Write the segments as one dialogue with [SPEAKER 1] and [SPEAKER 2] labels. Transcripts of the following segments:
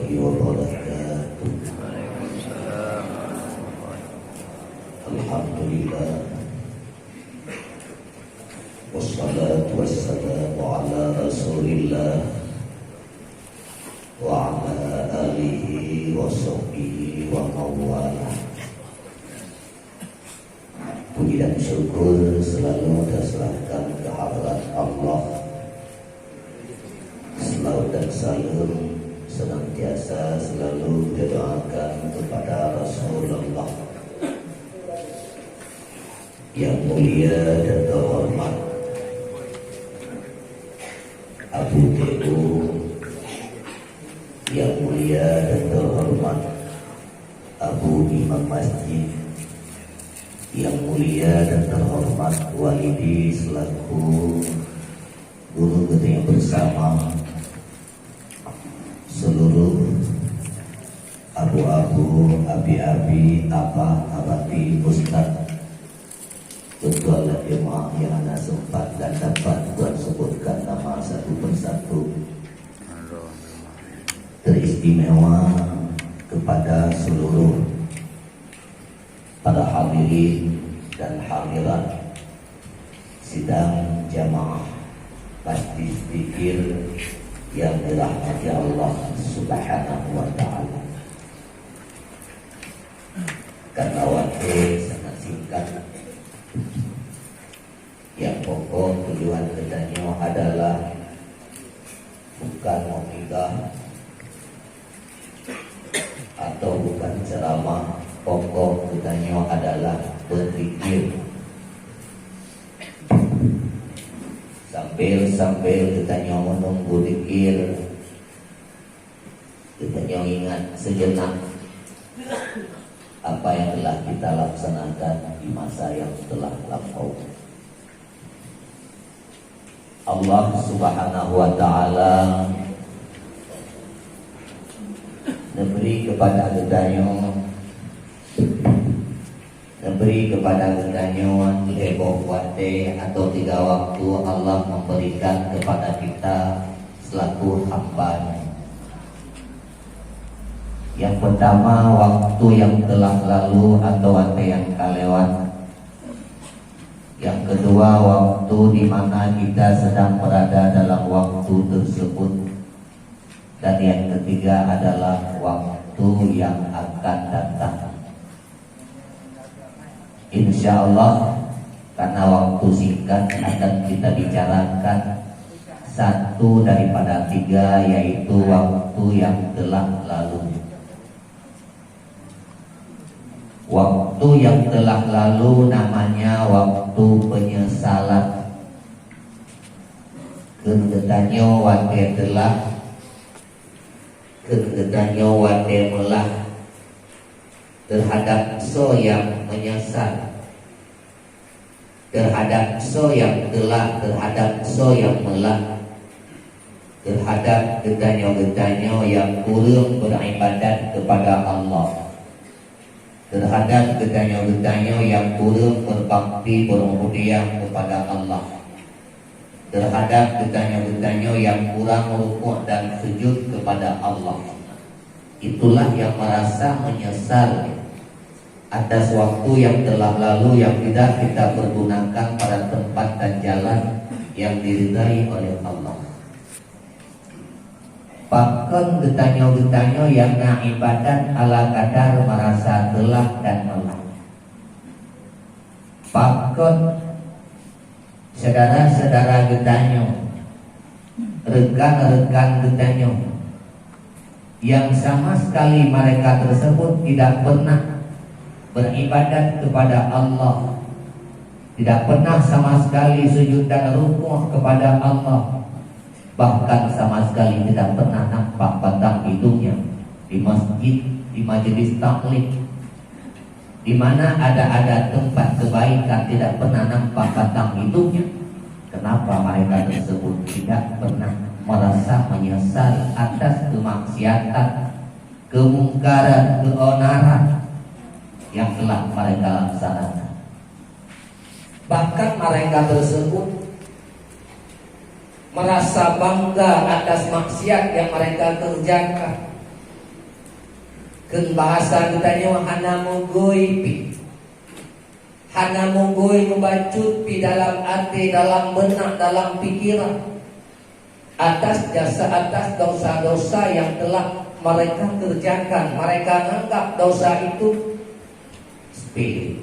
[SPEAKER 1] warahmatullahi wabarakatuh. Alhamdulillah, wassalatu wassalamu ala rasulillah wa ala alihi wa sahbihi wa mawalah. Puji dan syukur selalu terserahkan ke hadirat Allah. Selawat dan salam senantiasa selalu didoakan kepada Rasulullah yang mulia dan terhormat Abu Tebu, yang mulia dan terhormat Abu Imam Masjid, yang mulia dan terhormat Walidi selaku guru kita yang bersama, seluruh abu-abu, abi-abi, abah-abati, ustaz, ketua jemaah yang ada sempat dan dapat buat sebutkan nama satu persatu. Teristimewa kepada seluruh para hadirin dan hadirat sidang jamaah majlis zikir yang dirahmati Allah Subhanahu wa ta'ala. Karena waktu sangat singkat, yang pokok tujuan kedanyo adalah bukan memegah atau bukan ceramah. Pokok kedanyo adalah berzikir. Sambil kedanyo menunggu zikir, kedanyo ingat sejenak apa yang telah kita laksanakan di masa yang telah lampau. Allah Subhanahu wa ta'ala memberi kepada kedanyo heboh wate atau 3 waktu Allah memberikan kepada kita selaku hamba. Yang pertama, waktu yang telah lalu atau wate yang kalewat. Yang kedua, waktu di mana kita sedang berada dalam waktu tersebut. Dan yang ketiga adalah waktu yang akan datang. Insya Allah, karena waktu singkat akan kita bicarakan satu daripada 3, yaitu waktu yang telah lalu. Waktu yang telah lalu namanya waktu penyesalan. Kegedanyo wate telah, kegedanyo wate melah terhadap so yang menyesal, terhadap so yang telah, terhadap so yang melah, terhadap gedanyo-gedanyo yang kurang beribadat kepada Allah, terhadap gedanyo-gedanyo yang kurang berbakti bermudiah kepada Allah, terhadap gedanyo-gedanyo yang kurang rukuk dan sujud kepada Allah. Itulah yang merasa menyesal atas waktu yang telah lalu yang tidak kita pergunakan pada tempat dan jalan yang diridai oleh Allah. Bahkan getanyo-getanyo yang ibadat ala kadar merasa telah dan lelah. Bahkan saudara-saudara getanyo, rekan-rekan getanyo yang sama sekali mereka tersebut tidak pernah beribadat kepada Allah, tidak pernah sama sekali sujud dan rukuk kepada Allah, bahkan sama sekali tidak pernah nampak batang hidungnya di masjid, di majelis taklim, di mana ada tempat kebaikan, tidak pernah nampak batang hidungnya. Kenapa mereka tersebut tidak pernah merasa menyesal atas kemaksiatan, kemungkaran, keonaran yang telah mereka laksanakan? Bahkan mereka tersebut merasa bangga atas maksiat yang mereka kerjakan,
[SPEAKER 2] Keun bahasa ditanya hana munggoy pi. Hana munggoy membacut pi dalam hati, dalam benak, dalam pikiran. Atas jasa, atas dosa-dosa yang telah mereka kerjakan. Mereka menganggap dosa itu sepele.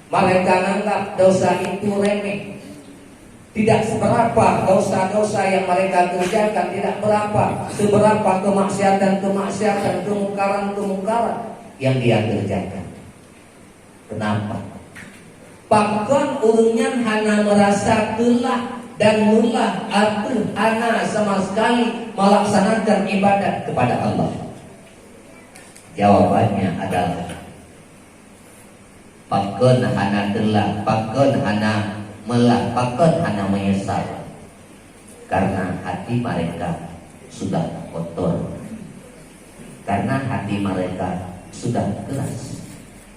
[SPEAKER 2] Mereka menganggap dosa itu remeh. Tidak seberapa dosa-dosa yang mereka kerjakan, tidak seberapa kemaksiatan, kemungkaran yang dia kerjakan. Kenapa? Bahkan urunyan hana merasa gelah dan mulah atau hana sama sekali melaksanakan ibadat kepada Allah. Jawabannya adalah bahkan hana gelah, bahkan hana melah, bahkan hana menyesal, karena hati mereka sudah kotor, karena hati mereka sudah keras,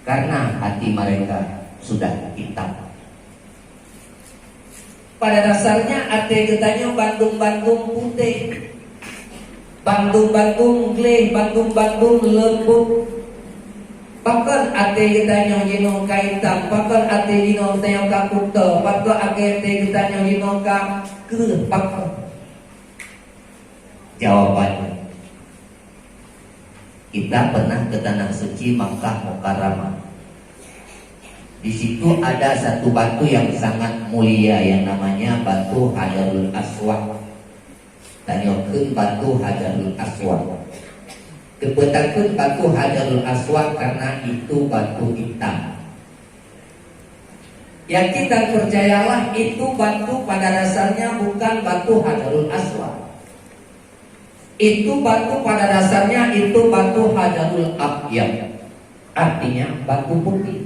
[SPEAKER 2] karena hati mereka sudah hitam. Pada dasarnya ate getanya Bandung-Bandung putih, Bandung-Bandung gleh, Bandung-Bandung lembut. Bahkan ate getanya jino kaitam, bahkan ate jino tayang kakuto, bahkan ate getanya jino ka ke, bahkan. Jawabannya, kita pernah ke tanah suci Makkah Mukarramah. Di situ ada satu batu yang sangat mulia yang namanya batu Hajarul Aswad. Tanyakeun batu Hajarul Aswad. Kebetakeun batu Hajarul Aswad karena itu batu hitam. Yang kita percayalah itu batu pada dasarnya bukan batu Hajarul Aswad. Itu batu pada dasarnya itu batu Hajarul Abyad. Artinya batu putih.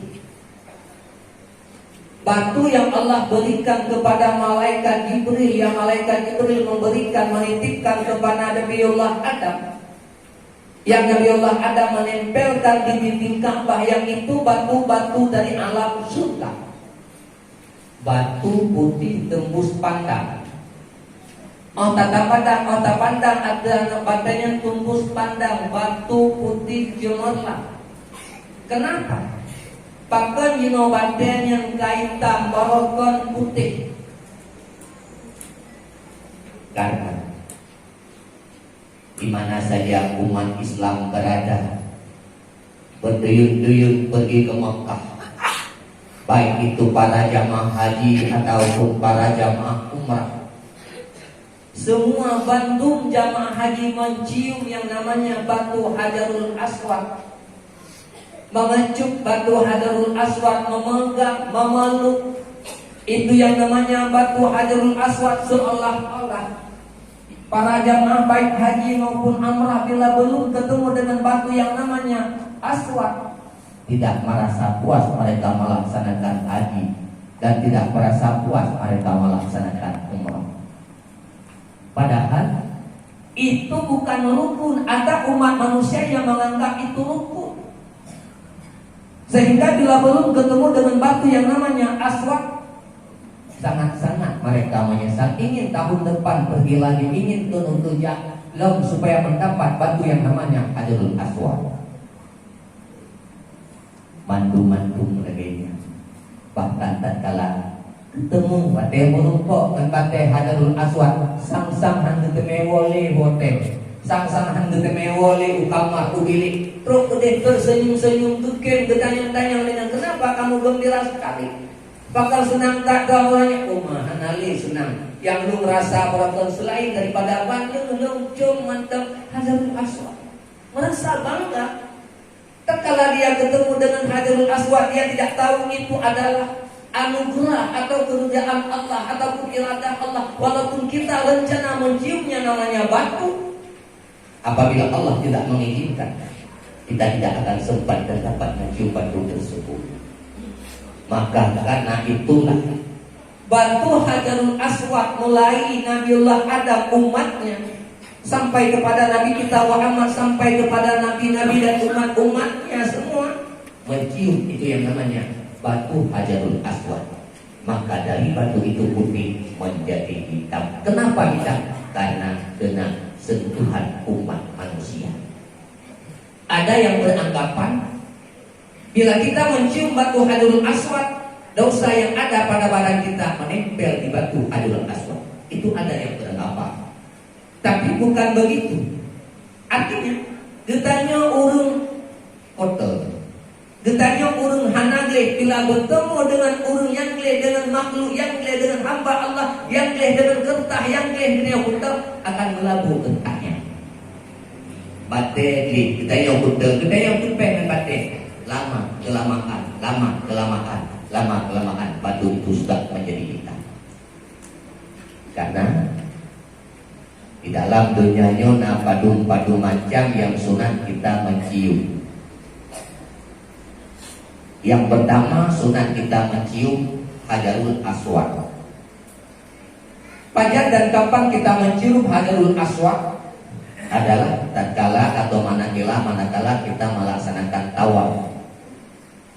[SPEAKER 2] Batu yang Allah berikan kepada malaikat Jibril, yang malaikat Jibril menitipkan kepada Nabiullah Adam, yang Nabiullah Adam menempelkan di dinding Ka'bah, yang itu batu-batu dari alam surga. Batu putih tembus pandang. Otak pandang ada batanya tembus pandang, batu putih cemerlang. Kenapa? Bahkan jino badan yang kaitam barokon putih. Karena di mana saja umat Islam berada, berduyun-duyun pergi ke Makkah, baik itu para jamaah haji ataupun para jamaah umrah, semua Bandung jamaah haji mencium yang namanya batu Hajarul Aswad, mengecup batu Hajarul Aswad, memegang, memeluk itu yang namanya batu Hajarul Aswad, seolah-olah para jamaah baik haji maupun umrah bila belum ketemu dengan batu yang namanya Aswad, tidak merasa puas mereka melaksanakan haji dan tidak merasa puas mereka melaksanakan umrah. Padahal itu bukan rukun. Ada umat manusia yang menganggap itu rukun, sehingga bila belum ketemu dengan batu yang namanya Aswad, sangat-sangat mereka menyesal. Ingin tahun depan pergi lagi, ingin turun ke Jalan supaya mendapat batu yang namanya Hajarul Aswad. Mandu-mandu sebagainya. Bahkan tatkala ketemu bate merumpok dan bate Hajarul Aswad, sang-sang handu temewole hotel, sang-sang handu temewole ukamar ubilik. Terus tersenyum-senyum tuken, bertanya-tanya dengan kenapa kamu gembira sekali? Bakal senang tak kawannya? Kumahan ali senang. Yang lu merasa berat selain daripada Bandung, lu cum mantap Hajarul Aswad. Merasa bangga. Tatkala dia ketemu dengan Hajarul Aswad, dia tidak tahu itu adalah anugerah atau kerajaan Allah ataupun iradah Allah. Walaupun kita rencana menciumnya namanya batu, apabila Allah tidak mengizinkan, kita tidak akan sempat dan dapat mencium batu tersebut. Maka karena itulah batu Hajarul Aswad mulai Nabiullah Adam umatnya sampai kepada Nabi kita Muhammad, sampai kepada nabi-nabi dan umat-umatnya semua mencium itu yang namanya batu Hajarul Aswad. Maka dari batu itu putih menjadi hitam. Kenapa hitam? Karena kena sentuhan umat manusia. Ada yang beranggapan bila kita mencium batu Hajarul Aswad, dosa yang ada pada badan kita menempel di batu Hajarul Aswad. Itu ada yang beranggapan. Tapi bukan begitu. Artinya, ditanya urung kotor, ditanya urung hanagle, bila bertemu dengan urung yang gleh, dengan makhluk yang gleh, dengan hamba Allah yang gleh, dengan kertah yang gleh, dengan kotor, akan melabuh kertahnya. Bate gleh, ditanya kotor, ditanya kupen bate. Lama kelamaan batu itu sudah menjadi hitam. Karena di dalam dunia nyona padu-padu macam yang sunat kita mencium. Yang pertama sunat kita mencium Hajarul Aswad. Pada dan kapan kita mencium Hajarul Aswad adalah tatkala atau manakala kita melaksanakan tawaf,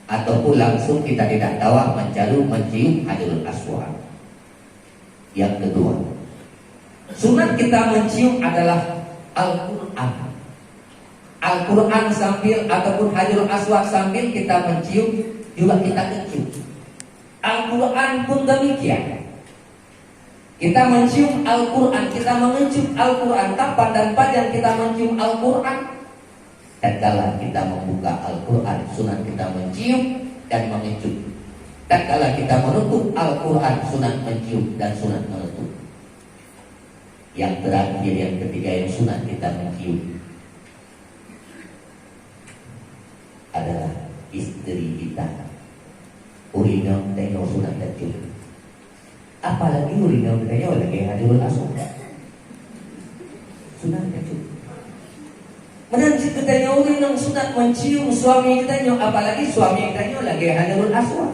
[SPEAKER 2] ataupun langsung kita tidak tawaf mencium Hajarul Aswad. Yang kedua, sunat kita mencium adalah Al-Quran. Al-Quran sambil ataupun Hajarul Aswad sambil kita mencium, juga kita kecium. Al-Quran pun demikian. Kita mencium Al-Quran, kita mengecium Al-Quran. Kapan dan pada kita mencium Al-Quran? Tatkala kita membuka Al-Quran, sunat kita mencium dan mengecium. Tatkala kita menutup Al-Quran, sunat mencium dan sunat menutup. Yang terakhir, yang ketiga, yang sunat kita mencium adalah istri kita. Urinam tengok sunat mencium. Apalagi urinam tengok lagi Hajarul Aswad, sunat mencium. Kemudian kita urinam sunat mencium suami kita, apalagi suami kita lagi Hajarul Aswad.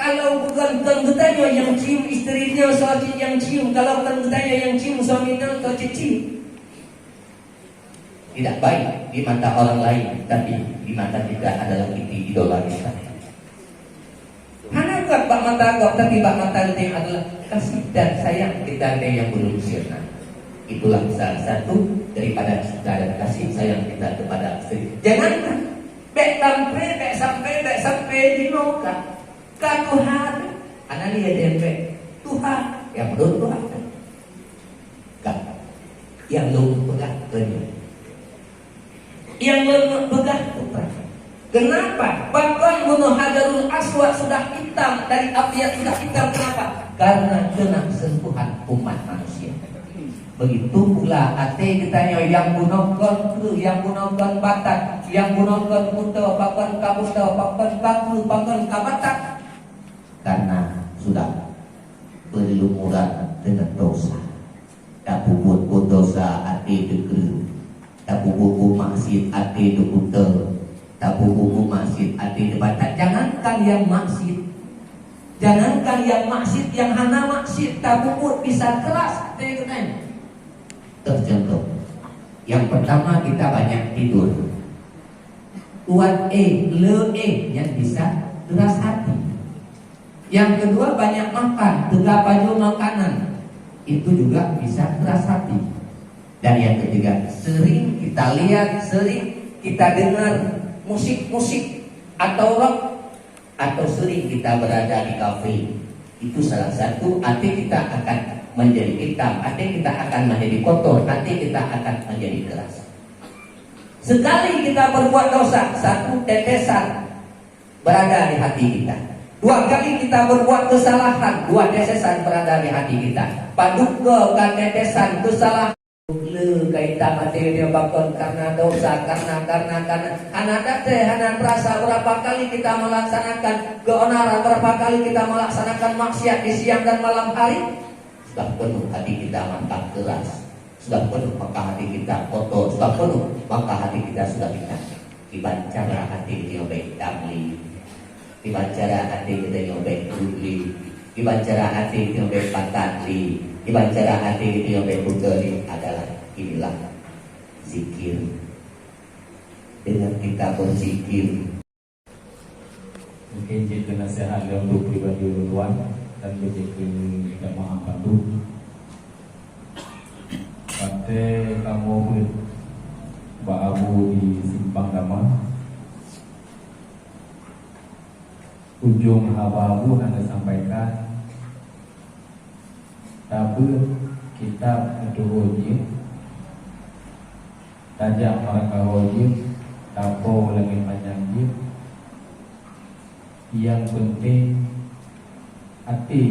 [SPEAKER 2] Kalau bukan kita yang cium istrinya, suami yang cium. Kalau bukan kita yang cium suaminya atau cium, tidak baik di mata orang lain, tapi di mata kita adalah idola kita. Hanakah bak mata kau, tapi bak mata kita adalah kasih dan sayang kita yang belum sirna. Itulah salah satu daripada cinta dan kasih sayang kita kepada istri. Jangankan bek sampai di noka ke Tuhan. Anak dia dempet Tuhan yang menurut Tuhan kan, yang lu pegang dunia, yang lu pegang putra. Kenapa? Bahkan bunuh Hajarul Aswad sudah hitam dari api yang sudah hitam. Kenapa? Karena kena sentuhan umat manusia. Begitu pula hati kita yang gunakan kru, yang gunakan batak, yang gunakan muta, pakan kabusta, pakan kakru, pakan kabatak. Karena sudah berlumuran dengan dosa. Tak buat dosa hati dekru, tak buku maksiat hati dekutel, tak buku maksiat hati debatak. Jangankan yang maksiat, jangankan yang maksiat, yang hana maksiat, tak buku bisa keras hati kita. Tercontoh, yang pertama kita banyak tidur. Kuat yang bisa keras hati. Yang kedua banyak makan, tegak baju makanan, itu juga bisa keras hati. Dan yang ketiga, sering kita lihat, sering kita dengar musik-musik atau rock, atau sering kita berada di kafe. Itu salah satu hati kita akan menjadi hitam, hati kita akan menjadi kotor, hati kita akan menjadi keras. Sekali kita berbuat dosa, satu tetesan berada di hati kita. Dua kali kita berbuat kesalahan, dua tetesan berada di hati kita. Paduka kan tetesan kesalahan. Kita mati dia bakal karena dosa, karena anak terasa berapa kali kita melaksanakan keonaran, berapa kali kita melaksanakan maksiat di siang dan malam hari. Sudah penuh hati kita mantap keras, sudah penuh maka hati kita kotor, sudah penuh maka hati kita sudah hitam. Dibacara hati dia baik damli, dibacara hati kita yang baik ruli, dibacara hati kita yang baik patali, dibacara hati kita yang baik puteri. Adalah inilah zikir. Dengan kita berzikir,
[SPEAKER 3] mungkin jadi nasihat untuk pribadi tuan dan begitu jamaah bantu. Pada kamu Abu di Simpang Damai. Ujung Abu Anda sampaikan tabur kitab itu wajib, tajak mereka wajib, tapo lagi panjang jib. Yang penting hati